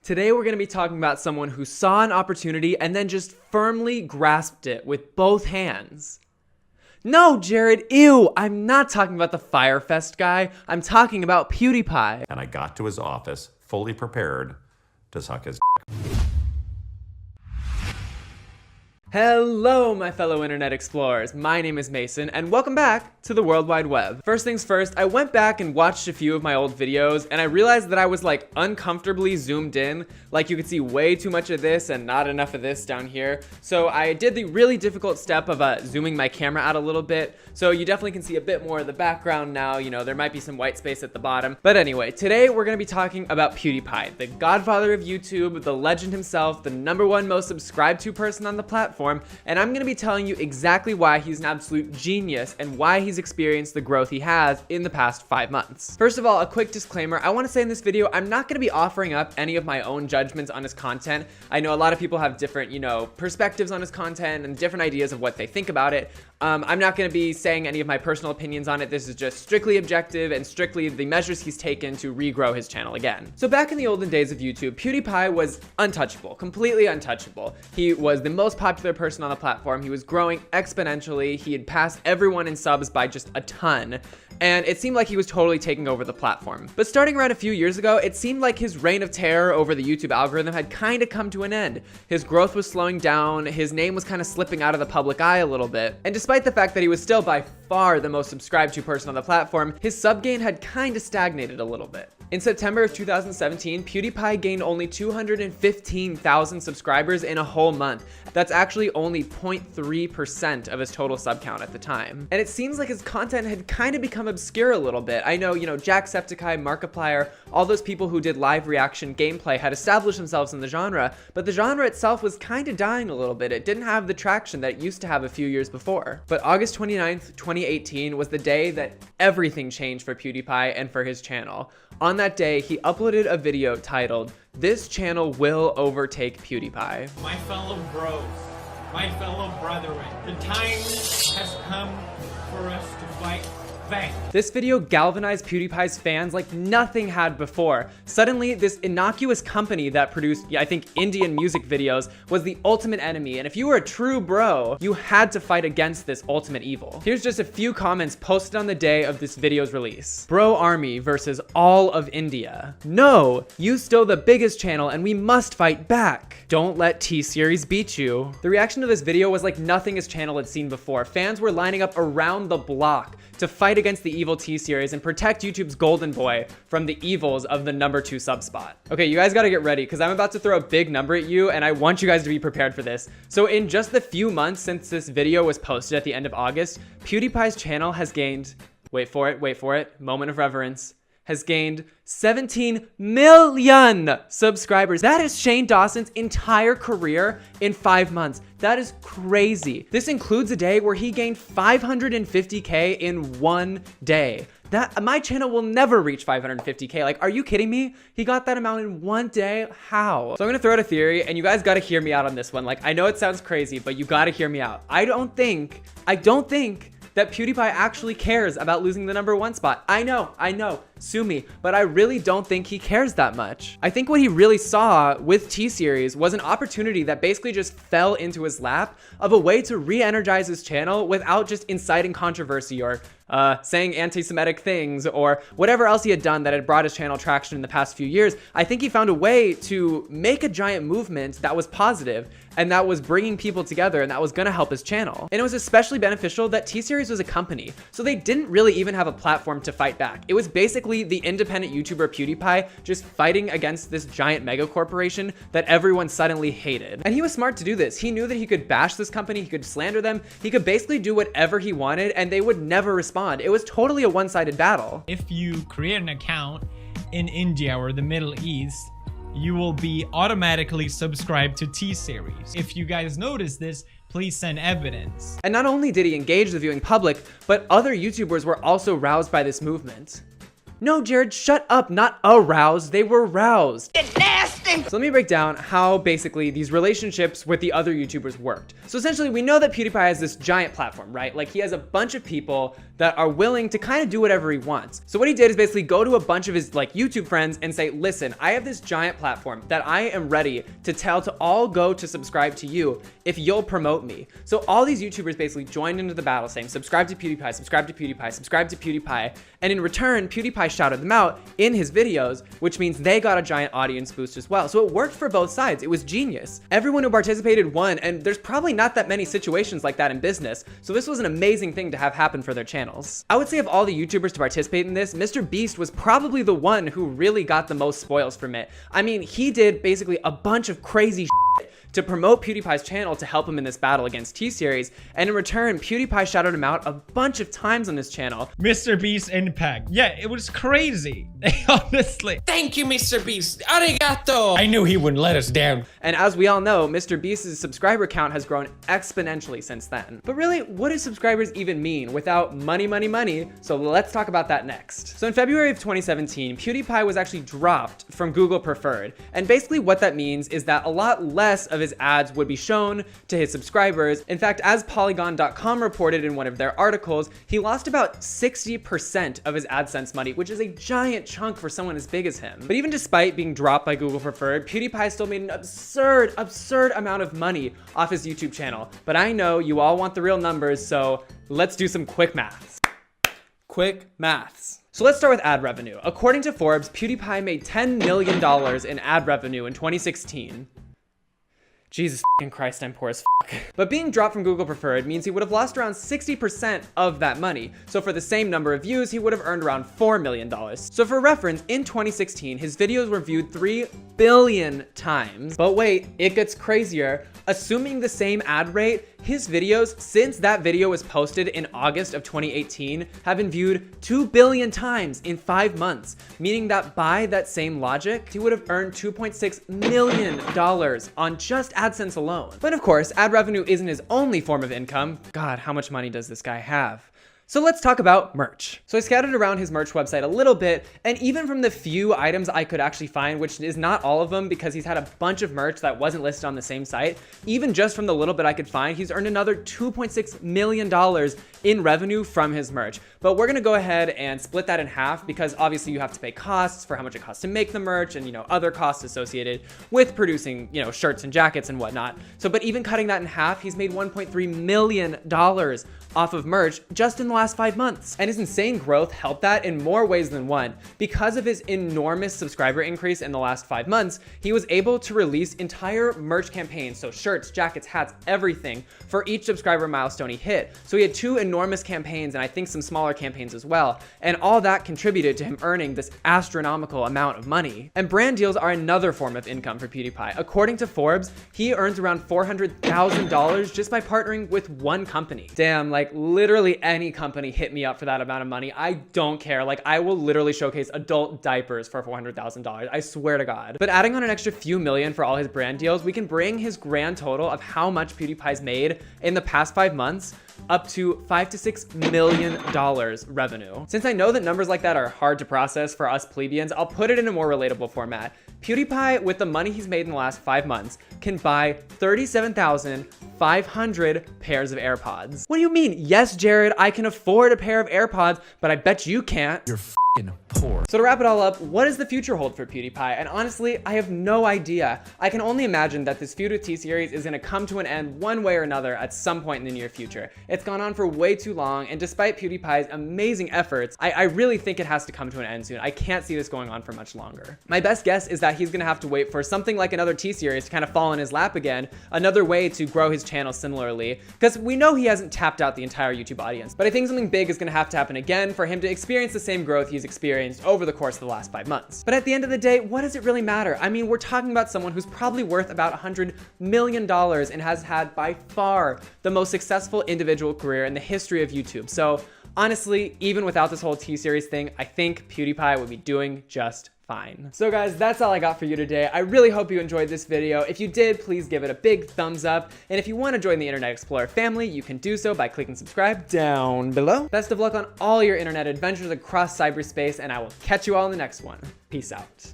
Today we're going to be talking about someone who saw an opportunity and then just firmly grasped it with both hands. No, Jared, ew, I'm not talking about the Firefest guy. I'm talking about PewDiePie. And I got to his office fully prepared to suck his Hello, my fellow internet explorers. My name is Mason, and welcome back to the World Wide Web. First things first, I went back and watched a few of my old videos, and I realized that I was like uncomfortably zoomed in. Like you could see way too much of this and not enough of this down here. So I did the really difficult step of zooming my camera out a little bit. So you definitely can see a bit more of the background now. You know, there might be some white space at the bottom. But anyway, today we're gonna be talking about PewDiePie, the godfather of YouTube, the legend himself, the #1 most subscribed to person on the platform. And I'm gonna be telling you exactly why he's an absolute genius and why he's experienced the growth he has in the past 5 months. First of all, a quick disclaimer. I wanna say in this video, I'm not gonna be offering up any of my own judgments on his content. I know a lot of people have different, perspectives on his content and different ideas of what they think about it. I'm not gonna be saying any of my personal opinions on it. This is just strictly objective and strictly the measures he's taken to regrow his channel again. So back in the olden days of YouTube, PewDiePie was untouchable, completely untouchable. He was the most popular person on the platform. He was growing exponentially. He had passed everyone in subs by just a ton. And it seemed like he was totally taking over the platform. But starting around a few years ago, it seemed like his reign of terror over the YouTube algorithm had kind of come to an end. His growth was slowing down, his name was kind of slipping out of the public eye a little bit. And despite the fact that he was still by far the most subscribed to person on the platform, his sub gain had kind of stagnated a little bit. In September of 2017, PewDiePie gained only 215,000 subscribers in a whole month. That's actually only 0.3% of his total sub count at the time. And it seems like his content had kind of become obscure a little bit. I know, Jacksepticeye, Markiplier, all those people who did live reaction gameplay had established themselves in the genre, but the genre itself was kind of dying a little bit. It didn't have the traction that it used to have a few years before. But August 29th, 2018 was the day that everything changed for PewDiePie and for his channel. On that day, he uploaded a video titled, "This channel will overtake PewDiePie." My fellow bros, my fellow brethren, the time has come for us to fight back. This video galvanized PewDiePie's fans like nothing had before. Suddenly, this innocuous company that produced, I think, Indian music videos was the ultimate enemy, and if you were a true bro, you had to fight against this ultimate evil. Here's just a few comments posted on the day of this video's release. Bro Army versus all of India. No, you still the biggest channel and we must fight back. Don't let T-Series beat you. The reaction to this video was like nothing his channel had seen before. Fans were lining up around the block to fight against the evil T-Series and protect YouTube's golden boy from the evils of the #2 sub spot. Okay, you guys gotta get ready because I'm about to throw a big number at you and I want you guys to be prepared for this. So in just the few months since this video was posted at the end of August, PewDiePie's channel has gained, wait for it, moment of reverence, has gained 17 million subscribers. That is Shane Dawson's entire career in 5 months. That is crazy. This includes a day where he gained 550K in 1 day. My channel will never reach 550K. Like, are you kidding me? He got that amount in 1 day? How? So I'm gonna throw out a theory and you guys gotta hear me out on this one. Like, I know it sounds crazy, but you gotta hear me out. I don't think that PewDiePie actually cares about losing the #1 spot. I know, sue me, but I really don't think he cares that much. I think what he really saw with T-Series was an opportunity that basically just fell into his lap of a way to re-energize his channel without just inciting controversy or saying anti-Semitic things or whatever else he had done that had brought his channel traction in the past few years. I think he found a way to make a giant movement that was positive and that was bringing people together and that was gonna help his channel. And it was especially beneficial that T-Series was a company, so they didn't really even have a platform to fight back. It was basically the independent YouTuber PewDiePie just fighting against this giant mega corporation that everyone suddenly hated. And he was smart to do this. He knew that he could bash this company, he could slander them, he could basically do whatever he wanted and they would never respond. It was totally a one-sided battle. If you create an account in India or the Middle East, you will be automatically subscribed to T-Series. If you guys notice this, please send evidence. And not only did he engage the viewing public, but other YouTubers were also roused by this movement. No, Jared, shut up, not aroused, they were roused. You nasty me. So let me break down how basically these relationships with the other YouTubers worked. So essentially we know that PewDiePie has this giant platform, right? Like he has a bunch of people that are willing to kind of do whatever he wants. So what he did is basically go to a bunch of his like YouTube friends and say, listen, I have this giant platform that I am ready to tell to all go to subscribe to you if you'll promote me. So all these YouTubers basically joined into the battle saying, subscribe to PewDiePie, subscribe to PewDiePie, subscribe to PewDiePie. And in return, PewDiePie shouted them out in his videos, which means they got a giant audience boost as well. So it worked for both sides. It was genius. Everyone who participated won, and there's probably not that many situations like that in business. So this was an amazing thing to have happen for their channels. I would say of all the YouTubers to participate in this, Mr. Beast was probably the one who really got the most spoils from it. I mean, he did basically a bunch of crazy shit to promote PewDiePie's channel to help him in this battle against T-Series, and in return, PewDiePie shouted him out a bunch of times on his channel. Mr. Beast impact. Yeah, it was crazy. Honestly. Thank you, Mr. Beast. Arigato. I knew he wouldn't let us down. And as we all know, Mr. Beast's subscriber count has grown exponentially since then. But really, what do subscribers even mean without money, money, money? So let's talk about that next. So in February of 2017, PewDiePie was actually dropped from Google Preferred. And basically what that means is that a lot less of his ads would be shown to his subscribers. In fact, as Polygon.com reported in one of their articles, he lost about 60% of his AdSense money, which is a giant chunk for someone as big as him. But even despite being dropped by Google Preferred, PewDiePie still made an absurd amount of money off his YouTube channel. But I know you all want the real numbers, so let's do some quick maths. Quick maths. So let's start with ad revenue. According to Forbes, PewDiePie made $10 million in ad revenue in 2016. Jesus fucking Christ, I'm poor as fuck. But being dropped from Google Preferred means he would have lost around 60% of that money. So for the same number of views, he would have earned around $4 million. So for reference, in 2016, his videos were viewed 3 billion times. But wait, it gets crazier. Assuming the same ad rate, his videos, since that video was posted in August of 2018, have been viewed 2 billion times in 5 months, meaning that by that same logic, he would have earned $2.6 million on just AdSense alone. But of course, ad revenue isn't his only form of income. God, how much money does this guy have? So let's talk about merch. So I scouted around his merch website a little bit, and even from the few items I could actually find, which is not all of them because he's had a bunch of merch that wasn't listed on the same site, even just from the little bit I could find, he's earned another $2.6 million in revenue from his merch. But we're gonna go ahead and split that in half because obviously you have to pay costs for how much it costs to make the merch and, other costs associated with producing, shirts and jackets and whatnot. So, but even cutting that in half, he's made $1.3 million off of merch just in the last 5 months. And his insane growth helped that in more ways than one. Because of his enormous subscriber increase in the last 5 months, he was able to release entire merch campaigns, so shirts, jackets, hats, everything, for each subscriber milestone he hit. So he had 2 enormous campaigns and I think some smaller campaigns as well. And all that contributed to him earning this astronomical amount of money. And brand deals are another form of income for PewDiePie. According to Forbes, he earns around $400,000 just by partnering with one company. Damn, like literally any company hit me up for that amount of money. I don't care. Like I will literally showcase adult diapers for $400,000. I swear to God. But adding on an extra few million for all his brand deals, we can bring his grand total of how much PewDiePie's made in the past 5 months up to $5 to $6 million revenue. Since I know that numbers like that are hard to process for us plebeians, I'll put it in a more relatable format. PewDiePie, with the money he's made in the last 5 months, can buy 37,500 pairs of AirPods. What do you mean? Yes, Jared, I can afford a pair of AirPods, but I bet you can't. You're f***ing poor. So to wrap it all up, what does the future hold for PewDiePie? And honestly, I have no idea. I can only imagine that this feud with T-Series is gonna come to an end one way or another at some point in the near future. It's gone on for way too long, and despite PewDiePie's amazing efforts, I really think it has to come to an end soon. I can't see this going on for much longer. My best guess is that he's gonna have to wait for something like another T-Series to kind of fall in his lap again, another way to grow his channel similarly, because we know he hasn't tapped out the entire YouTube audience, but I think something big is gonna have to happen again for him to experience the same growth he's experienced over the course of the last 5 months. But at the end of the day, what does it really matter? I mean, we're talking about someone who's probably worth about $100 million and has had by far the most successful individual career in the history of YouTube. So honestly, even without this whole T-Series thing, I think PewDiePie would be doing just fine. So guys, that's all I got for you today. I really hope you enjoyed this video. If you did, please give it a big thumbs up. And if you want to join the Internet Explorer family, you can do so by clicking subscribe down below. Best of luck on all your internet adventures across cyberspace, and I will catch you all in the next one. Peace out.